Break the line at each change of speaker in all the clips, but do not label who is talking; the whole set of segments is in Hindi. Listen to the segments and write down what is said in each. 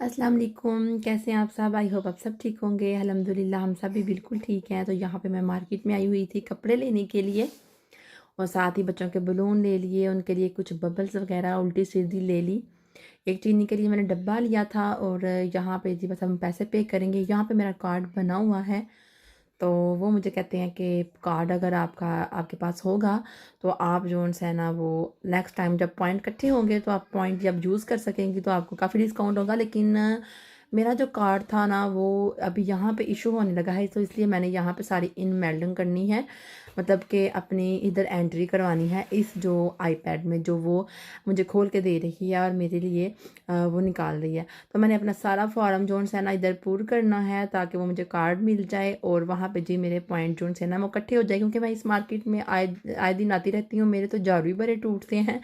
अस्सलाम वालेकुम। कैसे हैं आप सब? आई होप आप सब ठीक होंगे। अल्हम्दुलिल्लाह हम सब भी बिल्कुल ठीक हैं। तो यहाँ पे मैं मार्केट में आई हुई थी कपड़े लेने के लिए और साथ ही बच्चों के बलून ले लिए, उनके लिए कुछ बबल्स वगैरह उल्टी सीधी ले ली। एक चीनी के लिए मैंने डब्बा लिया था और यहाँ पे जी बस हम पैसे पे करेंगे। यहाँ पे मेरा कार्ड बना हुआ है, तो वो मुझे कहते हैं कि कार्ड अगर आपके पास होगा तो आप जो है ना वो नेक्स्ट टाइम जब पॉइंट इकट्ठे होंगे तो आप पॉइंट जब यूज़ कर सकेंगी तो आपको काफ़ी डिस्काउंट होगा। लेकिन मेरा जो कार्ड था ना वो अभी यहाँ पे इशू होने लगा है, तो इसलिए मैंने यहाँ पे सारी इन मेल्डिंग करनी है, मतलब कि अपनी इधर एंट्री करवानी है इस जो आईपैड में, जो वो मुझे खोल के दे रही है और मेरे लिए वो निकाल रही है। तो मैंने अपना सारा फॉर्म जो है ना इधर पूर करना है ताकि वो मुझे कार्ड मिल जाए और वहाँ पे जी मेरे पॉइंट जो है ना वो इकट्ठे हो जाए, क्योंकि मैं इस मार्केट में आए आए दिन आती रहती हूँ, मेरे तो जारू ही बड़े टूटते हैं।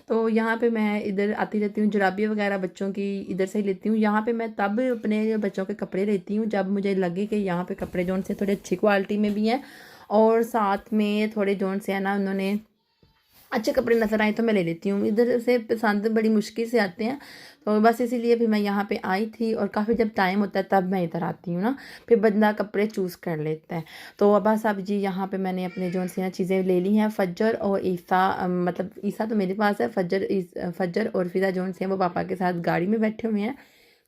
तो यहाँ पे मैं इधर आती रहती हूँ, जुराबी वगैरह बच्चों की इधर से ही लेती हूँ। यहाँ पे मैं तब अपने बच्चों के कपड़े लेती हूँ जब मुझे लगे कि यहाँ पे कपड़े जो से थोड़ी अच्छी क्वालिटी में भी हैं और साथ में थोड़े जो से है ना उन्होंने अच्छे कपड़े नज़र आए तो मैं ले लेती हूँ। इधर से पसंद बड़ी मुश्किल से आते हैं, तो बस इसीलिए फिर मैं यहाँ पे आई थी और काफ़ी जब टाइम होता है तब मैं इधर आती हूँ ना, फिर बंदा कपड़े चूज़ कर लेता है। तो अब बस अब जी यहाँ पे मैंने अपने जो सी ना चीज़ें ले ली हैं। फज्जर और ईसा मतलब ईसा तो मेरे पास है, फज्जर और फिजा जो है वो पापा के साथ गाड़ी में बैठे हुए हैं,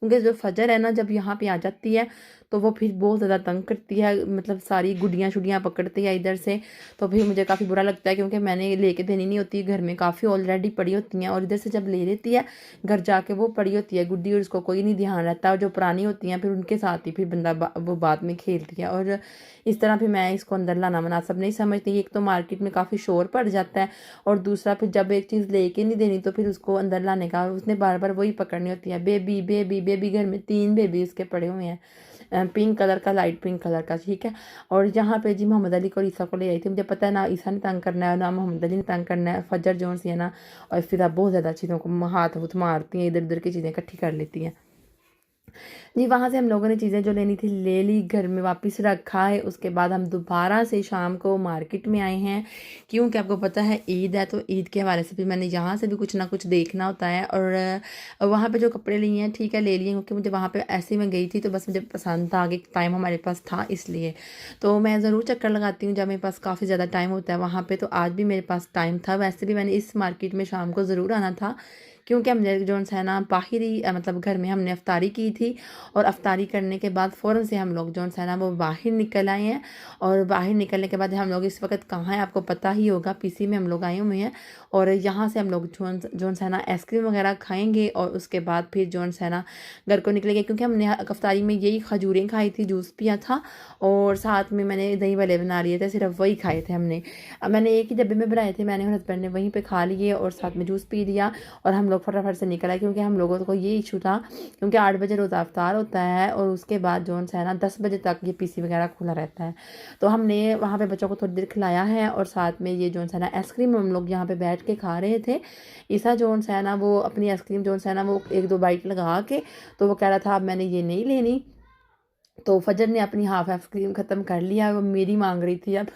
क्योंकि जो फजर है ना जब यहाँ पे आ जाती है तो वो फिर बहुत ज़्यादा तंग करती है, मतलब सारी गुड्डियाँ शुडियाँ पकड़ती है इधर से। तो फिर मुझे काफ़ी बुरा लगता है क्योंकि मैंने लेके देनी नहीं होती, घर में काफ़ी ऑलरेडी पड़ी होती हैं और इधर से जब ले लेती है घर जाके वो पड़ी होती है गुड्डी और उसको कोई नहीं ध्यान रहता, और जो पुरानी होती हैं फिर उनके साथ ही फिर बंदा वो बाद में खेलती है। और इस तरह फिर मैं इसको अंदर लाना मुनासिब नहीं समझती। एक तो मार्केट में काफ़ी शोर पड़ जाता है और दूसरा फिर जब एक चीज़ लेके नहीं देनी तो फिर उसको अंदर लाने का उसने बार बार वही पकड़नी होती है। बेबी बेबी बेबी, घर में 3 बेबी उसके पड़े हुए हैं, पिंक कलर का, लाइट पिंक कलर का, ठीक है। और यहाँ पे जी मोहम्मद अली को और ईसा को ले आई थी। मुझे पता है ना ईसा ने तंग करना है ना मोहम्मद अली ने तंग करना है। फजर जोन सी है ना और फिर आप बहुत ज़्यादा चीज़ों को हाथ हुथ मारती हैं, इधर उधर की चीज़ें इकट्ठी कर लेती हैं जी। वहाँ से हम लोगों ने चीज़ें जो लेनी थी ले ली, घर में वापस रखा है। उसके बाद हम दोबारा से शाम को मार्केट में आए हैं, क्योंकि आपको पता है ईद है, तो ईद के हवाले से भी मैंने यहाँ से भी कुछ ना कुछ देखना होता है। और वहाँ पे जो कपड़े लिए हैं ठीक है ले लिए, क्योंकि मुझे वहाँ पे ऐसे ही मैं गई थी तो बस मुझे पसंद था, आगे टाइम हमारे पास था इसलिए। तो मैं ज़रूर चक्कर लगाती हूँ जब मेरे पास काफ़ी ज़्यादा टाइम होता है वहाँ पर, तो आज भी मेरे पास टाइम था। वैसे भी मैंने इस मार्केट में शाम को ज़रूर आना था, क्योंकि हमने जो है ना बाहरी मतलब घर में हमने अफ्तारी की थी और अफ्तारी करने के बाद फ़ौरन से हम लोग जो है ना वो बाहर निकल आए हैं। और बाहर निकलने के बाद हम लोग इस वक्त कहाँ हैं आपको पता ही होगा, पीसी में हम लोग आए हुए हैं। और यहाँ से हम लोग जो है ना आइसक्रीम वगैरह खाएंगे और उसके बाद फिर जो है ना घर को निकलेंगे, क्योंकि हमने अफ्तारी में यही खजूरें खाई थी, जूस पिया था और साथ में मैंने दही वड़े बना लिए थे, सिर्फ वही खाए थे हमने। मैंने एक ही डब्बे में बनाए थे, मैंने और हस्बैंड ने वहीं पर खा लिए और साथ में जूस पी लिया और हम लोग फटाफट से निकल आए, क्योंकि हम लोगों को ये इशू था क्योंकि 8 बजे रोज़ा अफ्तार होता है और उसके बाद जो है ना 10 बजे तक ये पीसी वगैरह खुला रहता है। तो हमने वहाँ पे बच्चों को थोड़ी देर खिलाया है और साथ में ये जो है ना आइसक्रीम हम लोग यहाँ पे बैठ के खा रहे थे। ईसा जो है ना वो अपनी आइसक्रीम जो है ना वो 1-2 बाइट लगा के तो वो कह रहा था अब मैंने ये नहीं लेनी। तो फजर ने अपनी हाफ आइसक्रीम ख़त्म कर लिया, वो मेरी मांग रही थी अब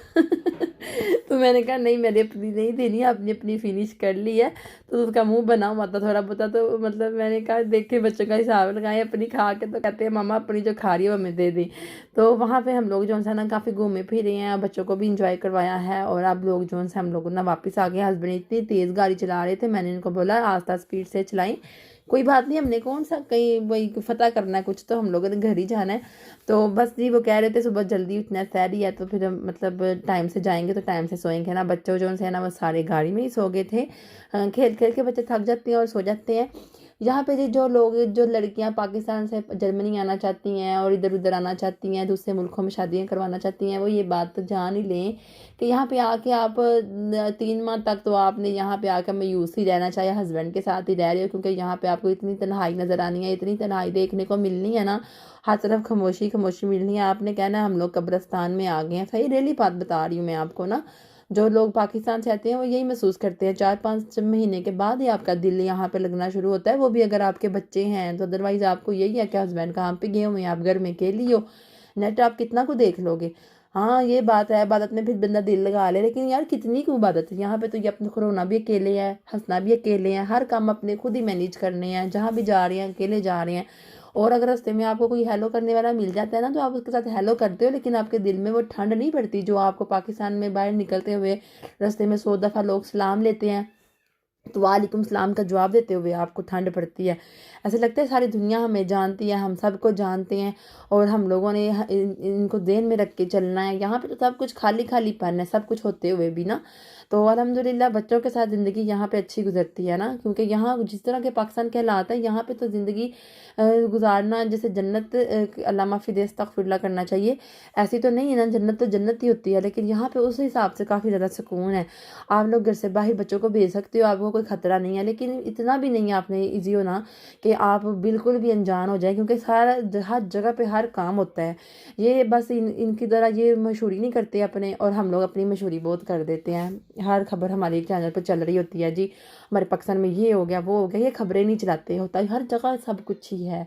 तो मैंने कहा नहीं मैंने अपनी नहीं देनी, आपने अपनी फिनिश कर ली है। तो उसका मुंह बना हुआ था थोड़ा बहुत, तो मतलब मैंने कहा देखे बच्चों का हिसाब लगाए अपनी खा के, तो कहते हैं मामा अपनी जो खा रही है वो हमें दे दी। तो वहाँ पे हम लोग जो है ना काफ़ी घूमे फिरे हैं, बच्चों को भी इंजॉय करवाया है और अब लोग जो है हम लोग ना वापस आ गए। हस्बैंड इतनी तेज़ गाड़ी चला रहे थे, मैंने इनको बोला आस्ता स्पीड से चलाई, कोई बात नहीं, हमने कौन सा कहीं वही फतह करना है कुछ, तो हम लोगों ने घर ही जाना है। तो बस जी वो कह रहे थे सुबह जल्दी उठना है, सैरी है तो फिर हम मतलब टाइम से जाएंगे तो टाइम से सोएंगे ना। बच्चों जो है ना वो सारे गाड़ी में ही सो गए थे। खेल खेल के बच्चे थक जाते हैं और सो जाते हैं। यहाँ पे जो लोग जो लड़कियां पाकिस्तान से जर्मनी आना चाहती हैं और इधर उधर आना चाहती हैं, दूसरे मुल्कों में शादियां करवाना चाहती हैं, वो ये बात तो जान ही लें कि यहाँ पे आके आप 3 माह तक तो आपने यहाँ पे आकर मायूस ही रहना, चाहे हस्बैंड के साथ ही रह रहे हो, क्योंकि यहाँ पे आपको इतनी तन्हाई नज़र आनी है, इतनी तन्हाई देखने को मिलनी है ना, हर तरफ खामोशी खामोशी मिलनी है। आपने कहना हम लोग कब्रिस्तान में आ गए हैं। सही रियली बात बता रही हूँ मैं आपको ना, जो लोग पाकिस्तान से आते हैं वो यही महसूस करते हैं। 4-5 महीने के बाद ही आपका दिल यहाँ पे लगना शुरू होता है, वो भी अगर आपके बच्चे हैं तो। अदरवाइज आपको यही है कि हस्बैंड कहाँ पे गए हुए हैं, आप घर में अकेली हो, नेट आप कितना को देख लोगे। हाँ ये बात है, इबादत में फिर बंदा दिल लगा ले, लेकिन यार कितनी की इबादत है यहाँ पे, तो ये अपने रोना भी अकेले है, हंसना भी अकेले हैं, हर काम अपने खुद ही मैनेज करने हैं, जहाँ भी जा रहे हैं अकेले जा रहे हैं। और अगर रास्ते में आपको कोई हेलो करने वाला मिल जाता है ना, तो आप उसके साथ हेलो करते हो, लेकिन आपके दिल में वो ठंड नहीं पड़ती जो आपको पाकिस्तान में बाहर निकलते हुए रास्ते में 100 दफ़ा लोग सलाम लेते हैं तो वालेकुम सलाम का जवाब देते हुए आपको ठंड पड़ती है। ऐसे लगता है सारी दुनिया हमें जानती है, हम सबको जानते हैं और हम लोगों ने इनको ध्यान में रख के चलना है। यहाँ पे तो सब कुछ खाली खालीपन है, सब कुछ होते हुए भी ना। तो अल्हम्दुलिल्लाह बच्चों के साथ ज़िंदगी यहाँ पे अच्छी गुजरती है ना, क्योंकि यहाँ जिस तरह के पाकिस्तान के हालात है, यहाँ पे तो ज़िंदगी गुजारना जैसे जन्नत, अल्लाह माफ़ी दे अस्तगफिरुल्लाह करना चाहिए, ऐसी तो नहीं है ना। जन्नत तो जन्नत ही होती है, लेकिन यहाँ पे उस हिसाब से काफ़ी ज़्यादा सुकून है। आप लोग घर से बाहर बच्चों को भेज सकते हो, आपको कोई ख़तरा नहीं है, लेकिन इतना भी नहीं है आपने ईजी होना कि आप बिल्कुल भी अनजान हो जाए, क्योंकि सारा हर जगह पे हर काम होता है। ये बस इनकी तरह ये मशहूरी नहीं करते अपने, और हम लोग अपनी मशहूरी बहुत कर देते हैं। हर खबर हमारे चैनल पर चल रही होती है जी, हमारे पाकिस्तान में ये हो गया वो हो गया, ये खबरें नहीं चलाते, होता है हर जगह सब कुछ ही है।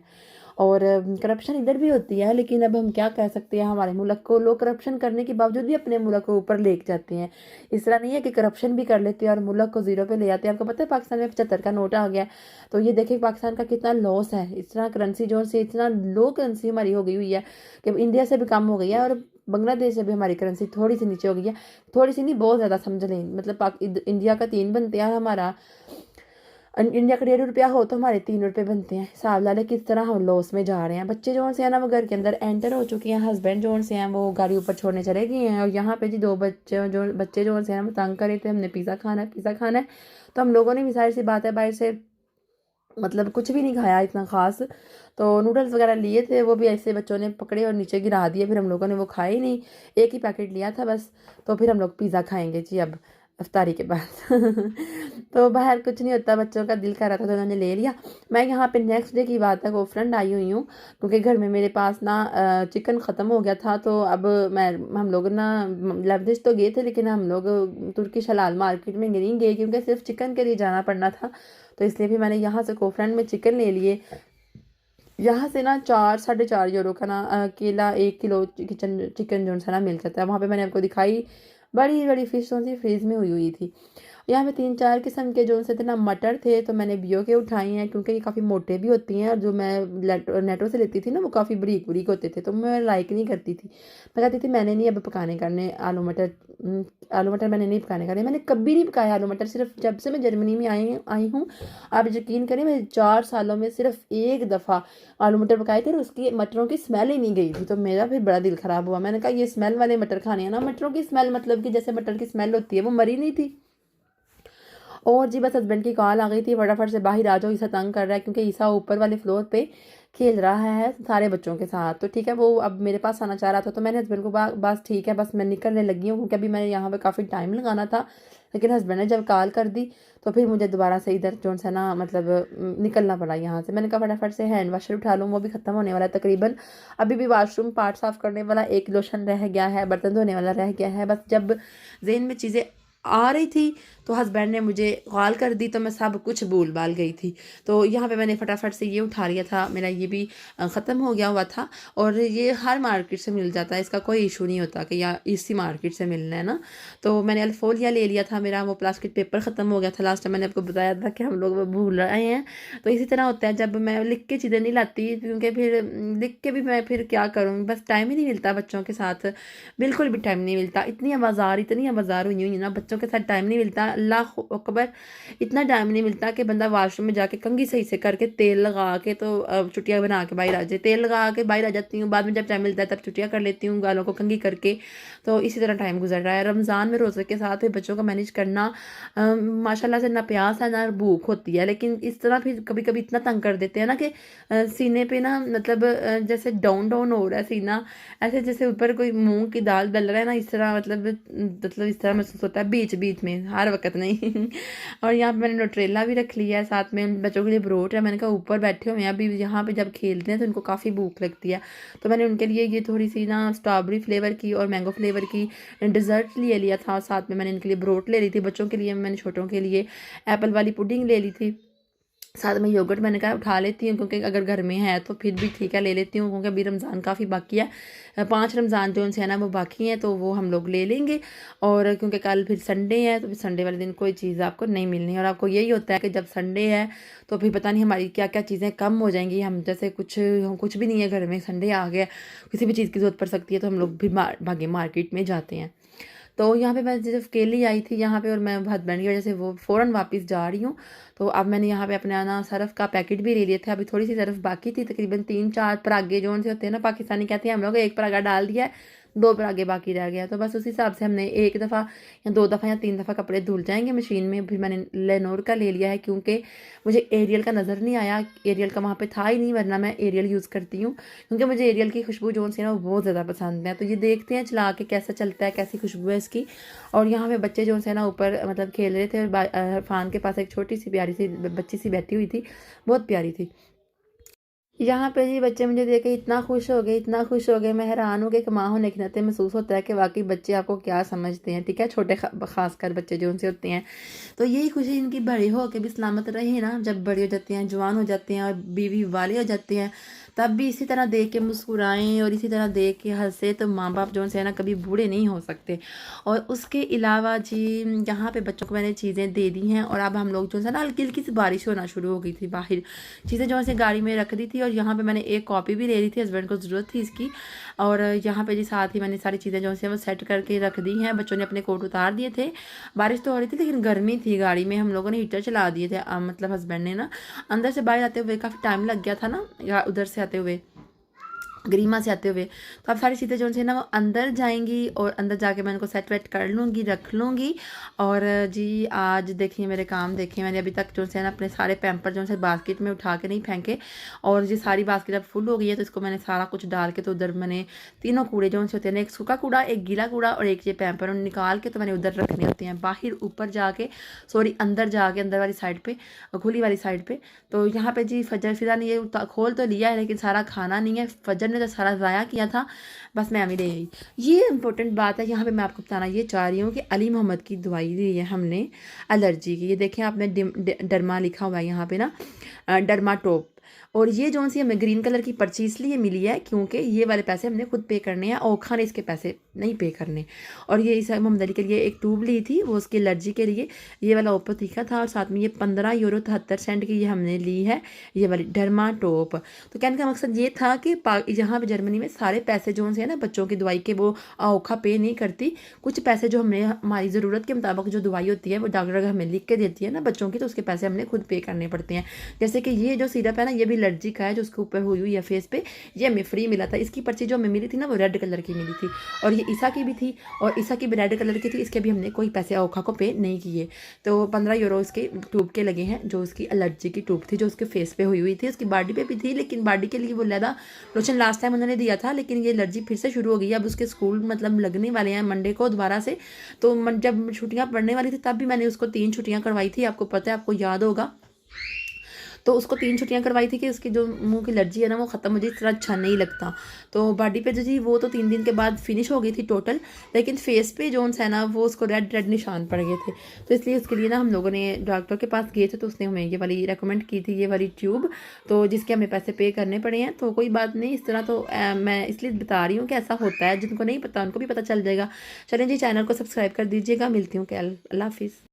और करप्शन इधर भी होती है, लेकिन अब हम क्या कह सकते हैं, हमारे मुल्क को लोग करप्शन करने के बावजूद भी अपने मुल्क को ऊपर ले जाते हैं। इस तरह नहीं है कि करप्शन भी कर लेते हैं और मुल्क को जीरो पे ले जाते हैं। आपको पता है पाकिस्तान में 75 का नोट आ गया, तो ये देखिए पाकिस्तान का कितना लॉस है। इस तरह करेंसी जो से इतना लो करेंसी हमारी हो गई हुई है कि इंडिया से भी कम हो गई है, और बांग्लादेश से भी हमारी करेंसी थोड़ी सी नीचे हो गई है। थोड़ी सी नहीं, बहुत ज़्यादा समझ लें, मतलब इंडिया का 3 बनते हैं, हमारा इंडिया का 1.5 रुपया हो तो हमारे 3 रुपये बनते हैं। हिसाब ला ले किस तरह हम लॉस में जा रहे हैं। बच्चे जो से हैं ना वो घर के अंदर एंटर हो चुके हैं, हस्बैंड जो से हैं वो गाड़ी ऊपर छोड़ने चले गए हैं, और यहाँ पे जी 2 बच्चे जो से हैं वो तंग करे थे, हमने पिज़्ज़ा खाना है पिज़्ज़ा खाना है। तो हम लोगों ने भी सारी सी बात है बाहर से मतलब कुछ भी नहीं खाया इतना ख़ास, तो नूडल्स वगैरह लिए थे, वो भी ऐसे बच्चों ने पकड़े और नीचे गिरा दिए। फिर हम लोगों ने वो खाए ही नहीं, एक ही पैकेट लिया था बस। तो फिर हम लोग पिज़्ज़ा खाएंगे जी अब इफ्तारी के बाद। तो बाहर कुछ नहीं होता, बच्चों का दिल कर रहा था तो उन्होंने ले लिया। मैं यहाँ पे नेक्स्ट डे की बात है, वो फ्रेंड आई हुई हूँ, क्योंकि घर में मेरे पास ना चिकन ख़त्म हो गया था। तो अब हम लोग ना लवदिश तो गए थे, लेकिन हम लोग तुर्किश हलाल मार्केट में नहीं गए, क्योंकि सिर्फ चिकन के लिए जाना पड़ना था। तो इसलिए भी मैंने यहाँ से कोफ्रेंड में चिकन ले लिए। यहाँ से ना 4-4.5 यूरो का ना केला 1 किलो चिकन जो है ना मिल जाता है। वहाँ पे मैंने आपको दिखाई, बड़ी बड़ी फिश सी फ्रीज में हुई हुई थी। यहाँ पे 3-4 किस्म के जो से थे ना मटर थे, तो मैंने बियो के उठाई हैं, क्योंकि ये काफ़ी मोटे भी होती हैं, और जो मैं नेटो से लेती थी ना वो काफ़ी बरीक बरीक होते थे, तो मैं लाइक नहीं करती थी। मैं कहती थी मैंने नहीं अब पकाने करने आलू मटर। आलू मटर मैंने नहीं पकाने करने, मैंने कभी नहीं पकाया आलू मटर, सिर्फ जब से मैं जर्मनी में आई हूँ। आप यकीन करें, मैं 4 सालों में सिर्फ एक दफ़ा आलू मटर पकाए थे, और उसकी मटरों की स्मेल ही नहीं गई थी। तो मेरा फिर बड़ा दिल ख़राब हुआ, मैंने कहा ये स्मेल वाले मटर खाने हैं ना। मटरों की स्मेल मतलब कि जैसे मटर की स्मेल होती है, वो मरी नहीं थी। और जी बस हस्बैंड की कॉल आ गई थी, फटाफट से बाहर आ जाओ, ईसा तंग कर रहा है, क्योंकि ईसा ऊपर वाले फ्लोर पे खेल रहा है सारे बच्चों के साथ। तो ठीक है, वो अब मेरे पास आना चाह रहा था, तो मैंने हस्बैंड को बस ठीक है, बस मैं निकलने लगी हूँ, क्योंकि अभी मैंने यहाँ पे काफ़ी टाइम लगाना था। लेकिन हस्बैंड ने जब कॉल कर दी, तो फिर मुझे दोबारा से इधर जो है ना मतलब निकलना पड़ा यहाँ से। मैंने कहा फटाफट से हैंड वाशर उठा लूँ, वो भी ख़त्म होने वाला है तकरीबन। अभी भी वाशरूम पार्ट साफ़ करने वाला एक लोशन रह गया है, बर्तन धोने वाला रह गया है। बस जब जेहन में चीज़ें आ रही थी तो हस्बैंड ने मुझे कॉल कर दी, तो मैं सब कुछ भूल भाल गई थी। तो यहाँ पे मैंने फटाफट से ये उठा लिया था, मेरा ये भी ख़त्म हो गया हुआ था। और ये हर मार्केट से मिल जाता है, इसका कोई इशू नहीं होता कि या इसी मार्केट से मिलना है ना। तो मैंने अल्फोलिया ले लिया था, मेरा वो प्लास्टिक पेपर ख़त्म हो गया था। लास्ट टाइम मैंने आपको बताया था कि हम लोग वो भूल रहे हैं। तो इसी तरह होता है, जब मैं लिख के चीज़ें नहीं लाती, क्योंकि फिर लिख के भी मैं फिर क्या करूँ, बस टाइम ही नहीं मिलता बच्चों के साथ, बिल्कुल भी टाइम नहीं मिलता। इतनी आवाज़ार हुई हुई ना, बच्चों के साथ टाइम नहीं मिलता। अल्लाह अकबर, इतना टाइम नहीं मिलता कि बंदा वाशरूम में जाके कंघी सही से करके तेल लगा के तो चुटियाँ बना के बाहर आ जाए। तेल लगा के बाहर आ जाती हूँ, बाद में जब टाइम मिलता है तब चुटियाँ कर लेती हूँ गालों को कंघी करके। तो इसी तरह टाइम गुजर रहा है। रमज़ान में रोज़े के साथ फिर बच्चों को मैनेज करना माशाल्लाह से ना प्यास है ना भूख होती है, लेकिन इस तरह फिर कभी कभी इतना तंग कर देते हैं ना कि सीने पे ना मतलब जैसे डाउन डाउन हो रहा है सीना, ऐसे जैसे ऊपर कोई मूंग की दाल डल रहा है ना, इस तरह मतलब इस तरह महसूस होता है बीच बीच में, हर वक्त नहीं। और यहाँ पे मैंने न्यूट्रेला भी रख लिया है, साथ में बच्चों के लिए ब्रोट है। मैंने कहा ऊपर बैठे हुए हैं अभी, यहाँ पे जब खेलते हैं तो इनको काफ़ी भूख लगती है, तो मैंने उनके लिए ये थोड़ी सी ना स्ट्रॉबेरी फ्लेवर की और मैंगो फ्लेवर की डिज़र्ट ले लिया था। साथ में मैंने इनके लिए ब्रोट ले ली थी, बच्चों के लिए मैंने छोटों के लिए एप्पल वाली पुडिंग ले ली थी। साथ में योगर्ट मैंने कहा उठा लेती हूँ, क्योंकि अगर घर में है तो फिर भी ठीक है ले लेती हूँ, क्योंकि अभी रमज़ान काफ़ी बाकी है। 5 रमज़ान जो उनसे है ना वो बाकी हैं, तो वो हम लोग ले लेंगे। और क्योंकि कल फिर संडे है, तो फिर संडे वाले दिन कोई चीज़ आपको नहीं मिलनी। और आपको यही होता है कि जब संडे है तो फिर पता नहीं हमारी क्या क्या चीज़ें कम हो जाएंगी। हम जैसे कुछ भी नहीं है घर में, संडे आ गया, किसी भी चीज़ की ज़रूरत पड़ सकती है, तो हम लोग भी भागे मार्केट में जाते हैं। तो यहाँ पे मैं जब अकेली आई थी यहाँ पे, और मैं हस्बैंड की वजह से वो फ़ौरन वापस जा रही हूँ। तो अब मैंने यहाँ पे अपना ना सरफ़ का पैकेट भी ले लिए थे। अभी थोड़ी सी सरफ़ बाकी थी, तकरीबन 3-4 परागे जो उनसे होते हैं ना, पाकिस्तानी कहते हैं हम लोग, 1 परागा डाल दिया है, 2 परागे बाकी रह गया। तो बस उस हिसाब से हमने 1 दफ़ा या 2 दफ़ा या 3 दफ़ा कपड़े धुल जाएंगे मशीन में। फिर मैंने लेनोर का ले लिया है, क्योंकि मुझे एरियल का नज़र नहीं आया, एरियल का वहाँ पे था ही नहीं, वरना मैं एरियल यूज़ करती हूँ, क्योंकि मुझे एरियल की खुशबू जो सी ना वो बहुत ज़्यादा पसंद है। तो ये देखते हैं चला के कैसा चलता है, कैसी खुशबू है इसकी। और यहाँ पे बच्चे जो है ना ऊपर मतलब खेल रहे थे, और इरफान के पास एक छोटी सी प्यारी सी बच्ची सी बैठी हुई थी, बहुत प्यारी थी। यहाँ पे जी बच्चे मुझे देख के इतना खुश हो गए, इतना खुश हो गए, मैं हैरान हूँ कि एक माँ होने के नाते महसूस होता है कि वाकई बच्चे आपको क्या समझते हैं। ठीक है, छोटे खासकर बच्चे जो उनसे होते हैं, तो यही खुशी इनकी बड़े हो के भी सलामत रहे ना। जब बड़े हो जाते हैं, जवान हो जाते हैं और बीवी वाले हो जाते हैं, तब भी इसी तरह देख के मुस्कुराएं और इसी तरह देख के हंसे, तो माँ बाप जो है ना कभी बूढ़े नहीं हो सकते। और उसके अलावा जी यहाँ पे बच्चों को मैंने चीज़ें दे दी हैं, और अब हम लोग जो है ना हल्की हल्की सी बारिश होना शुरू हो गई थी बाहर, चीज़ें जो है गाड़ी में रख दी थी। और यहाँ पे मैंने एक कॉपी भी ले ली थी, हस्बैंड को ज़रूरत थी इसकी। और यहाँ पे जी साथ ही मैंने सारी चीज़ें जो है वो सेट करके रख दी हैं। बच्चों ने अपने कोट उतार दिए थे, बारिश तो हो रही थी लेकिन गर्मी थी गाड़ी में, हम लोगों ने हीटर चला दिए थे। मतलब हस्बैंड ने ना, अंदर से बाहर आते हुए काफ़ी टाइम लग गया था ना, उधर से आते हुए, गरीमा से आते हुए। तो अब सारी चीज़ें जो है ना वो अंदर जाएंगी, और अंदर जाके मैं उनको सेट वेट कर लूँगी, रख लूँगी। और जी आज देखिए मेरे काम, देखिए मैंने अभी तक जो है ना अपने सारे पैम्पर जो है बास्केट में उठा के नहीं फेंके। और जी सारी बास्केट अब फुल हो गई है, तो इसको मैंने सारा कुछ डाल के, तो उधर मैंने तीनों कूड़े जो होते हैं ना, एक सूखा कूड़ा, एक गीला कूड़ा और एक ये पैम्पर, निकाल के तो मैंने उधर रखने होते हैं, बाहर ऊपर जाके, सॉरी अंदर जाके, अंदर वाली साइड पे, खुली वाली साइड पे। तो यहाँ पे जी फजर फिजा ने ये खोल तो लिया है, लेकिन सारा खाना नहीं है, फजर ने तो सारा ज़ाया किया था, बस मैं अभी ले आई। ये इंपॉर्टेंट बात है, यहाँ पे मैं आपको बताना ये चाह रही हूँ कि अली मोहम्मद की दवाई दी है हमने एलर्जी की। ये देखें आपने डर्मा लिखा हुआ है यहाँ पे ना, डर्माटोप। और ये जो सी हमें ग्रीन कलर की पर्ची इसलिए मिली है क्योंकि ये वाले पैसे हमने खुद पे करने हैं, औखा ने इसके पैसे नहीं पे करने। और ये इस मोहम्मद अली के लिए एक ट्यूब ली थी, वो उसकी एलर्जी के लिए, ये वाला ओपो तीखा था। और साथ में ये 15 यूरो 73 सेंट की ये हमने ली है, ये वाली डर्माटोप। तो कहने का मकसद ये था कि यहाँ पे जर्मनी में सारे पैसे जो है ना बच्चों की दवाई के, वो औखा पे नहीं करती। कुछ पैसे जो हमने हमारी ज़रूरत के मुताबिक जो दवाई होती है वो डॉक्टर अगर हमें लिख के देती है ना बच्चों की, तो उसके पैसे हमने खुद पे करने पड़ते हैं। जैसे कि ये जो सिरप है ना, ये भी एलर्जी का है, जो उसके ऊपर हुई है फेस पे, ये हमें फ्री मिला था। इसकी पर्ची जो हमें मिली थी ना वो रेड कलर की मिली थी, और ये ईसा की भी थी, और ईसा की भी रेड कलर की थी। इसके भी हमने कोई पैसे औखा को पे नहीं किए। तो 15 यूरो इसके ट्यूब के लगे हैं, जो उसकी एलर्जी की ट्यूब थी, जो उसके फेस पे हुई थी, उसकी बॉडी पे भी थी, लेकिन बॉडी के लिए वो लैदा लोशन लास्ट टाइम उन्होंने दिया था, लेकिन ये एलर्जी फिर से शुरू हो गई है। अब उसके स्कूल मतलब लगने वाले हैं मंडे को दोबारा से। तो जब छुट्टियां पड़ने वाली थी तब भी मैंने उसको 3 छुट्टियां करवाई थी, आपको पता है, आपको याद होगा। तो उसको 3 छुट्टियां करवाई थी कि उसकी जो मुंह की एलर्जी है ना वो ख़त्म, मुझे इतना अच्छा नहीं लगता। तो बॉडी पे जो थी वो तो 3 दिन के बाद फिनिश हो गई थी टोटल, लेकिन फेस पे जो है ना वो उसको रेड रेड निशान पड़ गए थे। तो इसलिए उसके लिए ना हम लोगों ने डॉक्टर के पास गए थे, तो उसने हमें ये वाली रेकमेंड की थी, ये वाली ट्यूब, तो जिसके हमें पैसे पे करने पड़े हैं। तो कोई बात नहीं, इस तरह तो मैं इसलिए बता रही हूँ कि ऐसा होता है, जिनको नहीं पता उनको भी पता चल जाएगा। चलें जी, चैनल को सब्सक्राइब कर दीजिएगा, मिलती हूँ कल, अल्लाह हाफिज़।